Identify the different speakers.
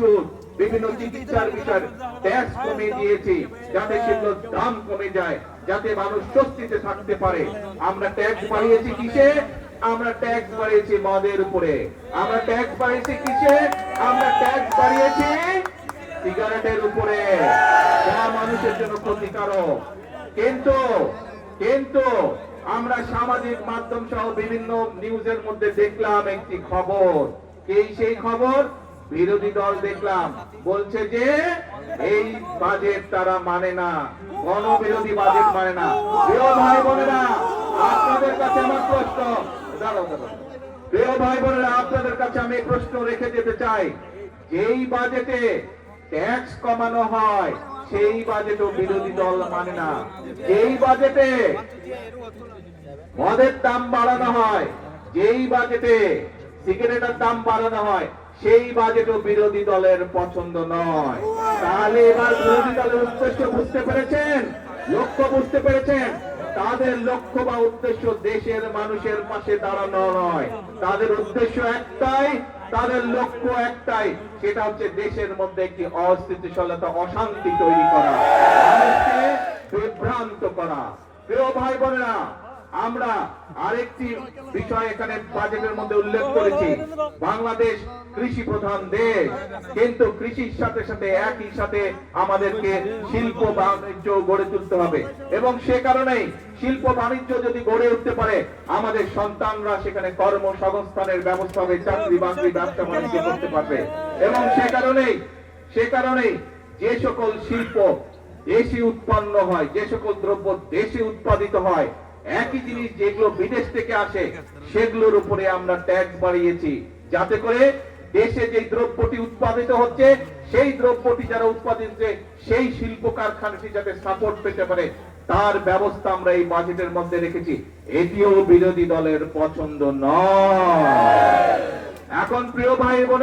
Speaker 1: ওষুধ, বিভিন্ন চিকিৎসার বিষয় ট্যাক্স কমে দিয়েছি, যাতে সেগুলোর দাম কমে যায়, যাতে মানুষ স্বস্তিতে থাকতে পারে। আমরা ট্যাক্স বাড়িয়েছি কিসে? আমরা ট্যাক্স বাড়িয়েছি মদের উপরে। আমরা ট্যাক্স বাড়িয়েছি কিসে? আমরা ট্যাক্স বাড়িয়েছি সিগারেটের উপরে, যা মানুষের জন্য ক্ষতিকারক। কিন্তু কিন্তু আমরা সামাজিক মাধ্যম সহ বিভিন্ন নিউজের মধ্যে দেখলাম একটি খবর। এই সেই খবর, বিরোধী দল দেখলাম বলছে যে এই বাজেট তারা মানে না, গণবিরোধী বাজেট মানে না। প্রিয় ভাই বোনেরা, আপনাদের কাছে আমার প্রশ্ন, প্রিয় ভাই বোনেরা, আপনাদের কাছে আমি প্রশ্ন রেখে যেতে চাই, যেই বাজেটে ট্যাক্স কমানো হয় সেই বাজেটও বিরোধী দল মানে না। যেই বাজেটে মদের দাম বাড়ানো হয়, যেই বাজেটে সিগারেটের দাম বাড়ানো হয়, সেই বাজেটও বিরোধী দলের পছন্দ নয়। তাহলে এবার বিরোধী দলের উদ্দেশ্য বুঝতে পেরেছেন, লক্ষ্য বুঝতে পেরেছেন? তাদের লক্ষ্য বা উদ্দেশ্য দেশের মানুষের পাশে দাঁড়ানো নয়, তাদের উদ্দেশ্য একটাই, তাদের লক্ষ্য একটাই, সেটা হচ্ছে দেশের মধ্যে একটি অস্থিতিশীলতা, অশান্তি তৈরি করা, মানুষকে বিভ্রান্ত করা। প্রিয় ভাই বোনেরা, আমরা আরেকটি বিষয় এখানে বাজেটের মধ্যে উল্লেখ করেছি, বাংলাদেশ কৃষি প্রধান দেশ, কিন্তু কৃষির সাথে সাথে একই সাথে আমাদেরকে শিল্প বাণিজ্য গড়ে তুলতে হবে, এবং সে কারণেই শিল্প বাণিজ্য যদি গড়ে উঠতে পারে, আমাদের সন্তানরা সেখানে কর্মসংস্থানের ব্যবস্থা হবে, চাকরি বাকরি, ব্যবসা বাণিজ্য করতে পারবে। এবং সে কারণেই যে সকল শিল্প দেশে উৎপন্ন হয়, যে সকল দ্রব্য দেশে উৎপাদিত হয়, একই জিনিস যেগুলো বিদেশ থেকে আসে সেগুলোর উপরে আমরা ট্যাক্স বাড়িয়েছি, যাতে করে দেশে যে দ্রব্যটি উৎপাদিত হচ্ছে সেই দ্রব্যটি যারা উৎপাদিত হচ্ছে সেই শিল্প কারখানাটি যাতে সাপোর্ট পেতে পারে, তার ব্যবস্থা আমরা এই বাজেটের মধ্যে রেখেছি। এটিও বিরোধী দলের পছন্দ নয়। এখন প্রিয় ভাই বোন,